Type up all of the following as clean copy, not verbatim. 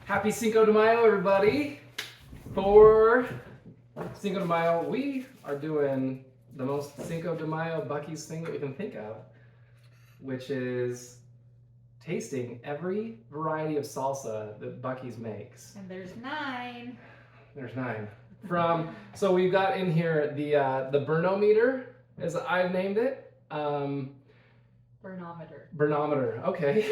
Happy Cinco de Mayo, everybody. For Cinco de Mayo, we are doing the most Cinco de Mayo Buc-Ee'S thing that we can think of, which is tasting every variety of salsa that Buc-Ee'S makes. And there's 9. There's 9. So we've got in here the Burnometer, as I've named it. Burnometer, okay.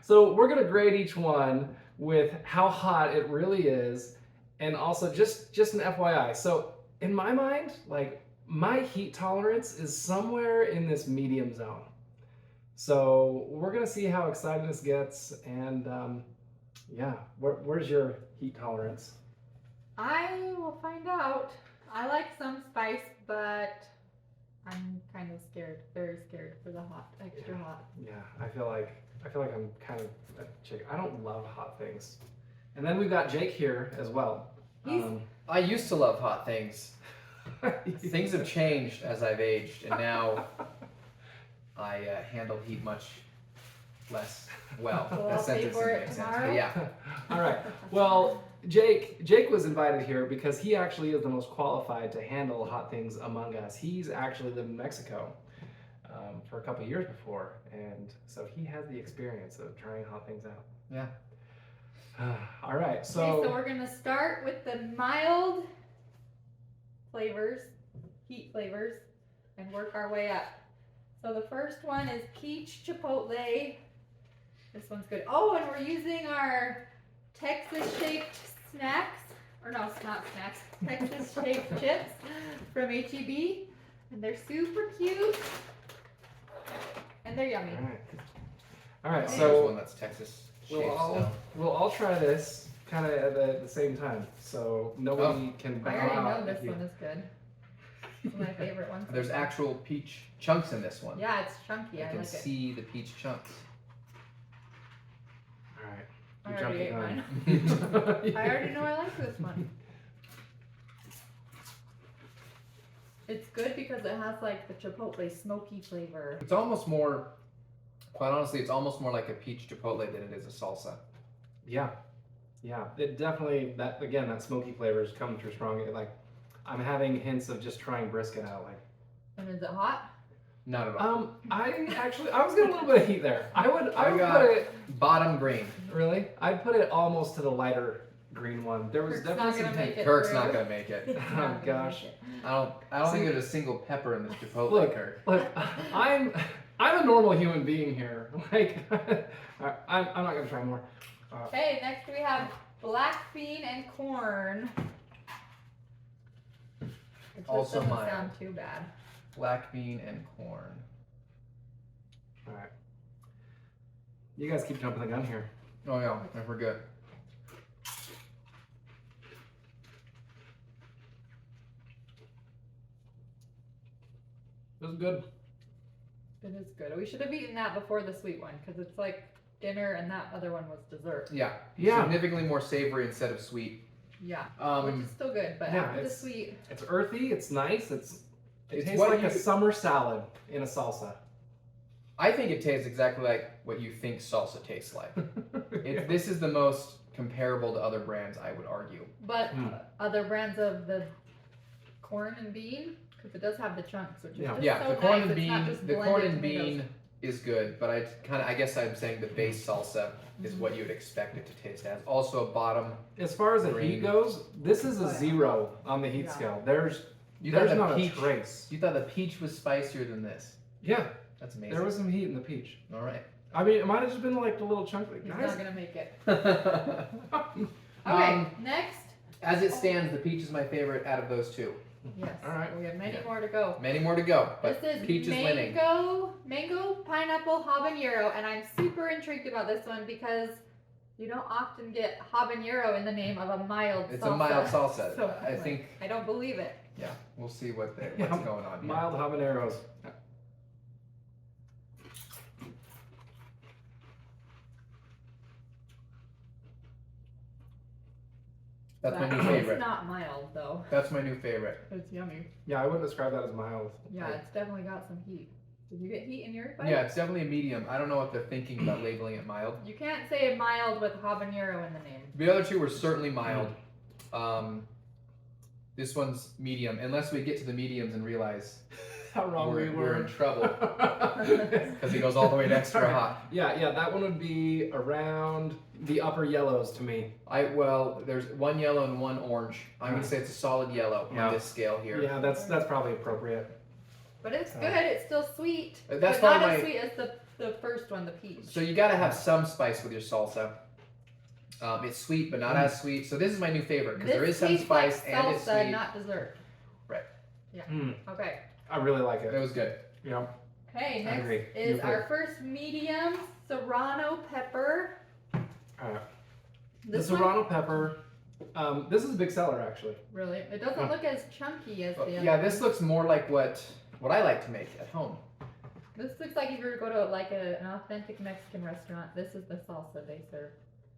So we're gonna grade each one with how hot it really is, and also just an FYI. So in my mind, like, my heat tolerance is somewhere in this medium zone. So we're gonna see how exciting this gets, and yeah, where's your heat tolerance? I will find out. I like some spice, but I'm kind of scared, very scared for the hot, extra hot. Yeah, I feel like I'm kind of a chick. I don't love hot things. And then we've got Jake here as well. I used to love hot things. Things have changed as I've aged, and now I handle heat much less well. Well, That I'll pay sentence for didn't it make sense, tomorrow. but yeah. All right. Well, Jake was invited here because he actually is the most qualified to handle hot things among us. He's actually lived in Mexico for a couple of years before, and so he has the experience of trying hot things out. Yeah. All right. So we're gonna start with the mild flavors, heat flavors, and work our way up. So the first one is peach chipotle. This one's good. Oh, and we're using our Texas shaped snacks, or no, it's not snacks, Texas shaped chips from HEB, and they're super cute, and they're yummy. All right. There's So one that's Texas shaped. we'll all try this kind of at the same time, so nobody can I bow already out. know this if you- one is good. It's my favorite one. There's actual peach chunks in this one. Yeah, it's chunky. You I can like it. see the peach chunks. All right. I You already ate jumped the gun. I already know I like this one. It's good because it has like the chipotle smoky flavor. It's almost more, quite honestly, it's almost more like a peach chipotle than it is a salsa. Yeah, it definitely, that smoky flavor is coming through strong. Like, I'm having hints of just trying brisket out. Like, And is it hot? Not at all. I was getting a little bit of heat there. I would got put it, bottom green. really, I'd put it almost to the lighter green one. There was Kirk's definitely not some gonna hint. make it. Kirk's through. not gonna make it. He's not Oh, gonna gosh. make it. I don't think there's a single pepper in this chipotle, Look, Kirk. look, I'm a normal human being here. Like, I'm not gonna try more. Okay, next we have black bean and corn. Which Also doesn't mild. sound too bad. Black bean and corn. All right, you guys keep jumping the gun here. Oh yeah, we're good. This is good. It is good. We should have eaten that before the sweet one because it's like dinner and that other one was dessert. Yeah. Yeah. Significantly more savory instead of sweet. Yeah. Which is still good, but yeah, after the it's- sweet. It's earthy. It's nice. It It's tastes what like you- a summer salad in a salsa. I think it tastes exactly like what you think salsa tastes like. This is the most comparable to other brands, I would argue. But other brands of the corn and bean, because it does have the chunks, which is Yeah. just Yeah, so the corn nice. and It's not bean, just the corn blended and tomatoes. bean is good, but I guess I'm saying the base salsa is what you would expect it to taste as. Also, a bottom. As far as the Green. heat goes, this is a Oh, yeah. 0 on the heat Yeah. scale. There's thought the not peach, a trace. You thought the peach was spicier than this. Yeah, That's amazing. there was some heat in the peach. All right. I mean, it might have just been like the little chunk. Like, He's guys, not gonna make it. Okay. Okay, next. As it stands, the peach is my favorite out of those two. Yes. All right. We have many Yeah. more to go. Many more to go, but This is peach is winning. mango pineapple habanero, and I'm super intrigued about this one because you don't often get habanero in the name of a mild salsa. It's a mild salsa. So, I think, I don't believe it. yeah, we'll see what's Yeah, going on here. mild habaneros. That's my new It's favorite. not mild though. That's my new favorite. It's yummy. Yeah, I wouldn't describe that as mild. Yeah, it's definitely got some heat. Did you get heat in your bite? Yeah, it's definitely a medium. I don't know what they're thinking about labeling it mild. You can't say mild with habanero in the name. The other two were certainly mild. This one's medium, unless we get to the mediums and realize How wrong we we're were. in trouble because he goes all the way to extra hot. Yeah, that one would be around the upper yellows to me. Well, there's one yellow and one orange. I'm gonna say it's a solid yellow Yeah. on this scale here. Yeah, that's probably appropriate. But it's good. It's still sweet. That's but not probably as sweet as the first one, the peach. So you gotta have some spice with your salsa. It's sweet, but not as sweet. So this is my new favorite because there is some tastes spice like and it's salsa, sweet. not dessert. Right. Yeah. Mm, Okay. I really like It it. was good. Yeah. Okay, I next agree. is You're our good. first medium serrano pepper. The This one, serrano pepper. This is a big seller actually. really, it doesn't Yeah. look as chunky as the other Yeah, this one. looks more like what I like to make at home. This looks like if you were to go to like an authentic Mexican restaurant, this is the salsa they serve.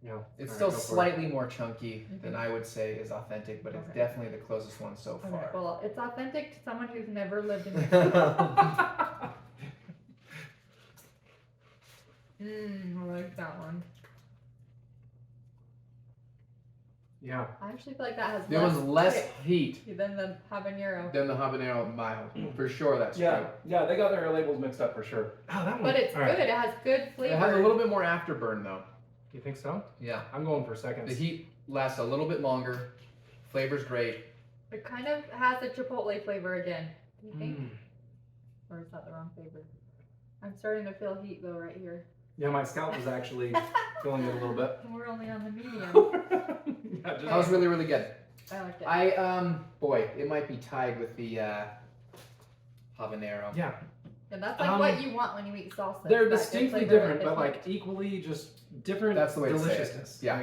Yeah. It's All still right, go for it. slightly more chunky than Mhm. I would say is authentic, but it's Okay. definitely the closest one so Okay, far. well, it's authentic to someone who's never lived in Mexico. I like that one. Yeah. I actually feel like that has There was less kick heat than the habanero. than the habanero mild. For sure, that's Yeah, true. yeah, they got their labels mixed up for sure. Oh, that one. But it's All good. right. It has good flavor. It has a little bit more afterburn though. You think so? Yeah. I'm going for seconds. The heat lasts a little bit longer. Flavor's great. It kind of has a chipotle flavor again. Do you think? Mm. Or is that the wrong flavor? I'm starting to feel heat though right here. Yeah, my scalp is actually feeling it a little bit. And we're only on the medium. Yeah, just- That was really, really good. I like it. Boy, it might be tied with the habanero. yeah, And that's like what you want when you eat salsa. they're that good distinctly flavor, different, the but heat. like equally just different. That's the way to say it. deliciousness. Yeah.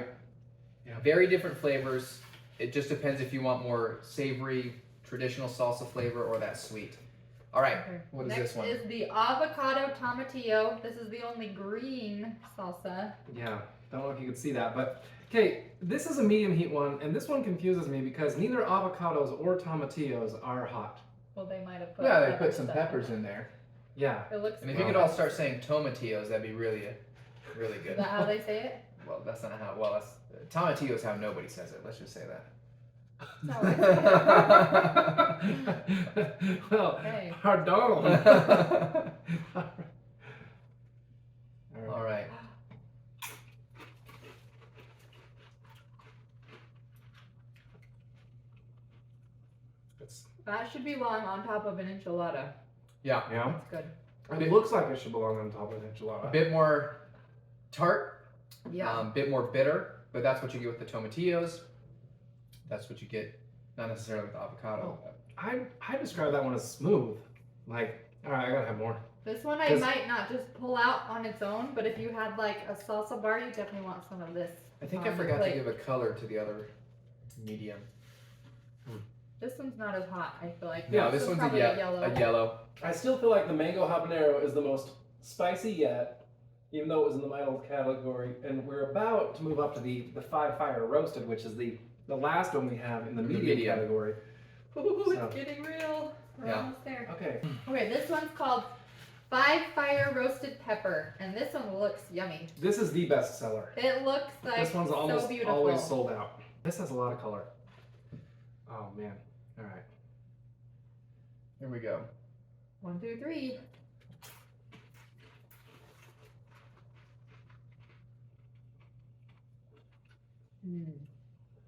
Like, Very different flavors. It just depends if you want more savory, traditional salsa flavor or that sweet. All right, Okay. what is Next this one? is the avocado tomatillo. This is the only green salsa. yeah, don't know if you could see that, but okay, this is a medium heat one, and this one confuses me because neither avocados or tomatillos are hot. Well, they might have put Yeah, they pepper put some stuff peppers in there. Yeah. It looks. And if Wow. you could all start saying tomatillos, that'd be really Is good. that how they say it? Well, that's not how. Well, that's tomatillos how nobody says it. Let's just say that. No, I Well, Okay. pardon. All right. That should belong on top of an enchilada. Yeah, Yeah, That's good. it looks like it should belong on top of an a enchilada. bit more tart, Yeah. bit more bitter, but that's what you get with the tomatillos. That's what you get, not necessarily with the avocado. I describe that one as smooth. Like, all right, I gotta have more. This one I 'Cause- might not just pull out on its own, but if you had like a salsa bar, you definitely want some of this. I think on I the forgot to plate. give a color to the other medium. This one's not as hot, I feel like. No, this one's probably a yellow. I still feel like the mango habanero is the most spicy yet, even though it was in the mild category. And we're about to move up to the 5-fire roasted, which is the last one we have in the medium medium. category. Ooh, So- it's getting real. We're Yeah. almost there. Okay. Okay, this one's called 5-Fire Roasted Pepper, and this one looks yummy. This is the best seller. It looks like This one's almost so beautiful. always sold out. This has a lot of color. Oh man. All right. Here we go. 1, 2, 3.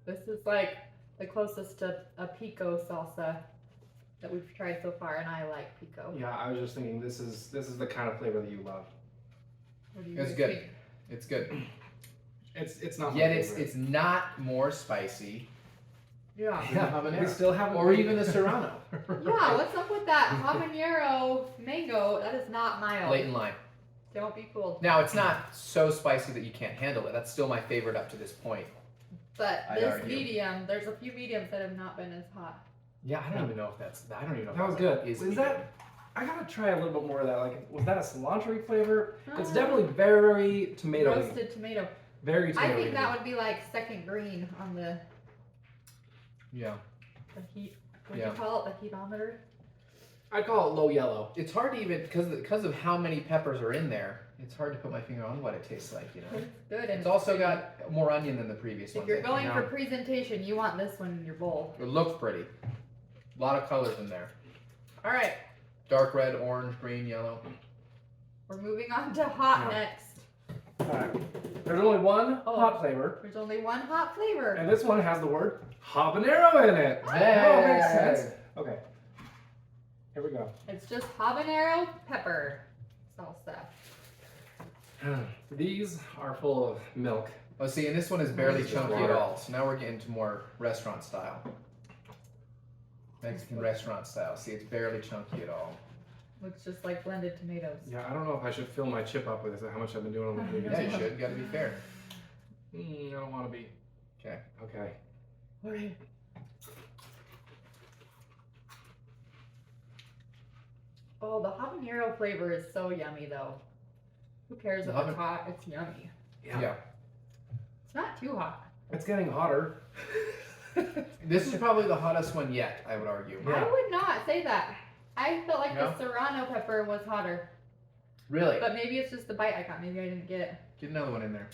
This is like the closest to a pico salsa that we've tried so far, and I like pico. Yeah, I was just thinking this is the kind of flavor that you love. What do you It's guys good. think? It's good. It's not. my Yet favorite. it's not more spicy. Yeah. Yeah, habanero. we still haven't. Or even the serrano. Yeah, what's up with that habanero mango? That is not mild. Late in line. Don't be fooled. Now it's not so spicy that you can't handle it. That's still my favorite up to this point. But I'd this argue. medium, there's a few mediums that have not been as hot. Yeah, I don't even know if that's. I don't even know. That if was that good. Is Was medium. that? I gotta try a little bit more of that. Like, was that a cilantro flavor? It's Uh, definitely very tomato. Roasted tomato. Very tomato. I think that would be like second green on the Yeah. heat. What do Yeah. you call it? The heatometer? I'd call it low yellow. It's hard to even because of how many peppers are in there. It's hard to put my finger on what it tastes like. You know. It's good. And It's also got more onion than the previous if ones. you're I think. going for Yeah. presentation, you want this one in your bowl. It looks pretty. A lot of colors in there. All right, Dark red, orange, green, yellow. we're moving on to hot Yeah. next. All right. There's only one Oh. hot flavor, There's only one hot flavor. and this one has the word habanero in it. Hey. Oh, makes sense. Okay. Here we go. It's just habanero pepper salsa. These are full of milk. Oh, see, and this one is barely It's chunky at water. all. So now we're getting to more restaurant style. Mexican restaurant style. See, it's barely chunky at all. Looks just like blended tomatoes. Yeah, I don't know if I should fill my chip up with this. How much I've been doing on the previous Yeah, you one. should. Got to be fair. I don't want to be. Okay. Okay. Okay. Oh, the habanero flavor is so yummy though. Who cares if The it's hot? It's yummy. Yeah. It's not too hot. It's getting hotter. This is probably the hottest one yet, I would argue. Yeah. I would not say that. I felt like No? the serrano pepper was hotter. Really? But maybe it's just the bite I got. Maybe I didn't get it. Get another one in there.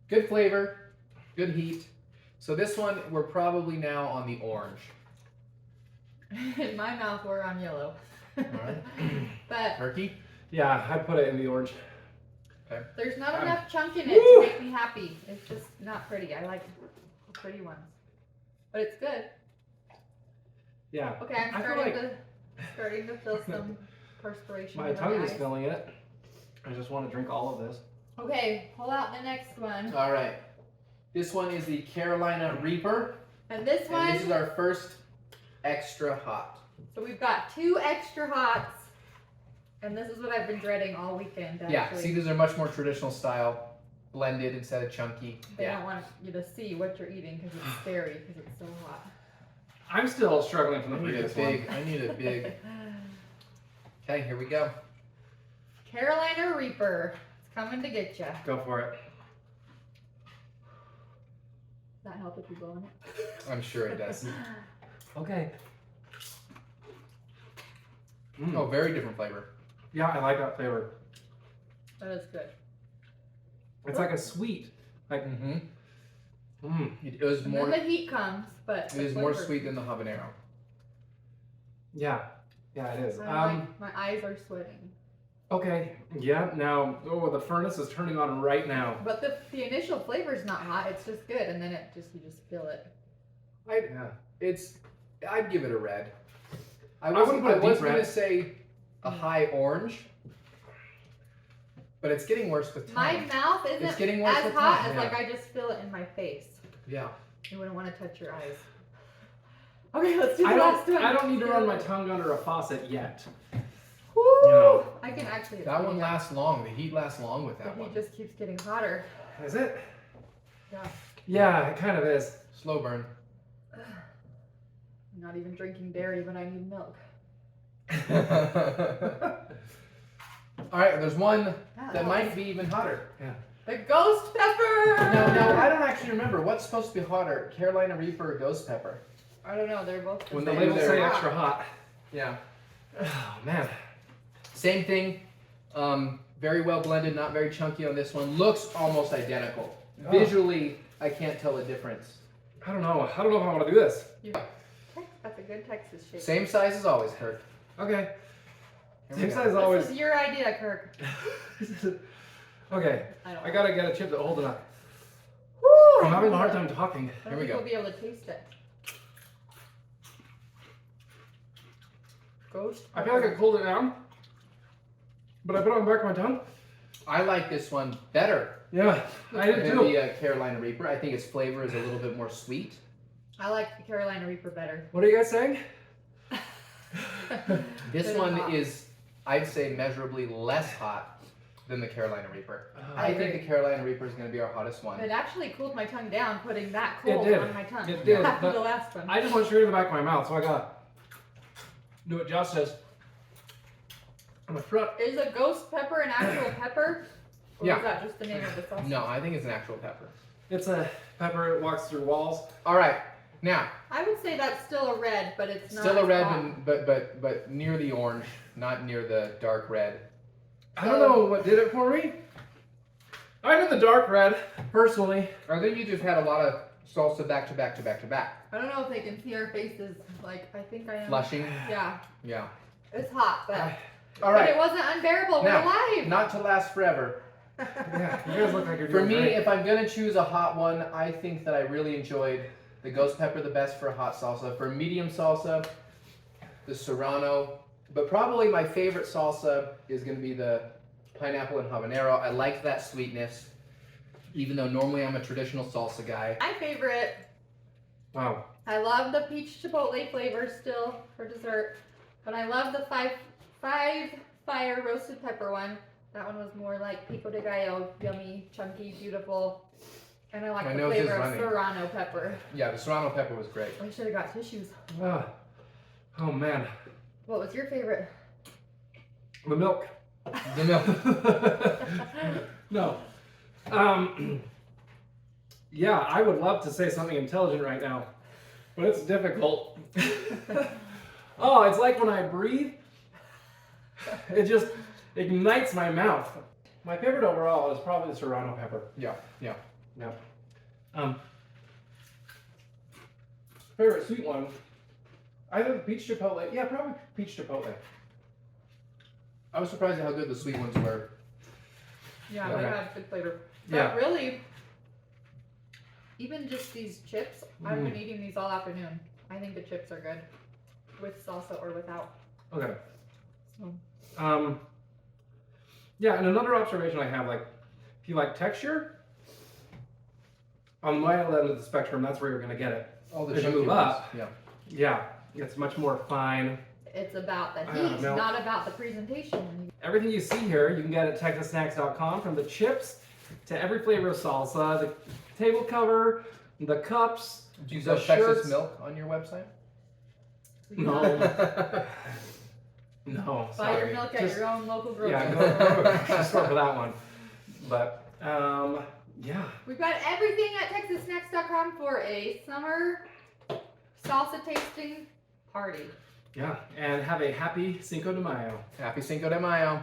Good flavor, good heat. So this one, we're probably now on the orange. In my mouth, we're on yellow. Alright. But Turkey? Yeah, I put it in the orange. there's not I'm- enough chunk in it Woo! to make me happy. It's just not pretty. I like the pretty ones. But it's good. Yeah. Okay, I'm I feel starting to feel some perspiration. My in tongue is eyes. feeling it. I just want to drink all of this. Okay, pull out the next one. Alright. This one is the Carolina Reaper. And this one, And this is our first extra hot. so we've got 2 extra hots. And this is what I've been dreading all weekend, actually. Yeah, see, these are much more traditional style, blended instead of chunky. They Yeah. don't want you to see what you're eating because it's scary because it's so hot. I'm still struggling from the I need a previous one. big, I need a big. Okay, here we go. Carolina Reaper. It's coming to get you. Does Go for it. that help if you blow in it? I'm sure it does. Okay. Mm. Oh, very different flavor. Yeah, I like that flavor. That is good. It's like a sweet. Like, Mm-hmm. mm. It was And more. then the heat comes, but It is more sweet than the habanero. Yeah. Yeah, it is. My eyes are sweating. Okay. Yeah, now, oh, the furnace is turning on right now. But the initial flavor is not hot. It's just good, and then you just feel it. I'd give it a red. I wouldn't put a deep was gonna red. say a high orange, but it's getting worse with My time. mouth It's isn't getting worse as with hot time, as yeah. like I just feel it in my face. Yeah. You wouldn't want to touch your eyes. Okay, let's do the I last one. don't need to run my tongue under a faucet yet. Woo! You know. I can actually. That one lasts long. The heat lasts long with The that one. heat just keeps getting hotter. Is it? Yeah. Yeah, it kind of is. Slow burn. I'm not even drinking dairy, but I need milk. All right, there's one Ah, that might be even hotter. The ghost pepper. No, I don't actually remember what's supposed to be hotter, Carolina Reaper or Ghost Pepper. I don't know. They're both. When The they do labels their- say extra hot. Yeah. Oh, man. Same thing. Very well blended, not very chunky on this one. Looks almost identical. Oh. Visually, I can't tell the difference. I don't know. I don't know if I want to do this. That's a good Texas shape. Same size as always, Kirk. Okay. Here we Same go. size always. This is your idea, Kirk. Okay. I don't. I gotta get a chip that holds enough. Woo! I'm having a hard time talking. I Here don't we think go. we'll be able to taste it. Ghost. I feel like I cooled it down, but I put it on the back of my tongue. I like this one better Yeah, I did than too. the Carolina Reaper. I think its flavor is a little bit more sweet. I like the Carolina Reaper better. What are you guys saying? This They're one hot. is, I'd say, measurably less hot than the Carolina Reaper. I I think agree. the Carolina Reaper is going to be our hottest one. It actually cooled my tongue down, putting that It cold did. on my tongue. It did, After but the last one. I just went straight to the back of my mouth, so I gotta do what Josh says. On the front. Is a ghost pepper an actual pepper? Or Yeah. is that just the name of the sauce? No, I think it's an actual pepper. It's a pepper. It walks through walls. All right, Now, I would say that's still a red, but it's not. still a red, hot. but near the orange, not near the dark red. I don't know what did it for me. I'm in the dark red, personally. I think you just had a lot of salsa back to back to back to back. I don't know if they can see our faces. Like, I think I am. Flushing. Yeah. Yeah. It's hot, but, All but right. it wasn't unbearable. Now, We're alive. not to last forever. Yeah, you guys look like you're For doing me, great. if I'm gonna choose a hot one, I think that I really enjoyed the ghost pepper the best for hot salsa. For medium salsa, the serrano. But probably my favorite salsa is gonna be the pineapple and habanero. I like that sweetness, even though normally I'm a traditional salsa guy. My favorite. Wow. I love the peach chipotle flavor still for dessert, but I love the five fire roasted pepper one. That one was more like pico de gallo, yummy, chunky, beautiful. And I like My the nose is flavor of running. serrano pepper. Yeah, the serrano pepper was great. I should have got tissues. Oh man. What was your favorite? The milk. The milk. No. Yeah, I would love to say something intelligent right now, but it's difficult. Oh, it's like when I breathe, it just ignites my mouth. My favorite overall is probably the serrano pepper. Yeah, yeah. Yeah. Favorite sweet one, either the peach chipotle. Yeah, probably peach chipotle. I was surprised at how good the sweet ones were. Yeah, Okay. they have good flavor. But Yeah. really, even just these chips, I've been eating these all afternoon. I think the chips are good, with salsa or without. Okay. So. Yeah, and another observation I have, like, if you like texture, on my end of the spectrum, that's where you're gonna get it. All the As you chunky move ones. up. Yeah. Yeah, it's much more fine. It's about the don't heat, know. not about the presentation. Everything you see here, you can get at texassnacks.com, from the chips to every flavor of salsa, the table cover, the cups. Do you The sell Texas shirts. milk on your website? No. No, Buy your sorry. milk at Just- your own local grocery Yeah, store. go to the grocery store for that one. But, yeah. We've got everything at texassnacks.com for a summer salsa tasting party. Yeah, and have a happy Cinco de Mayo. Happy Cinco de Mayo.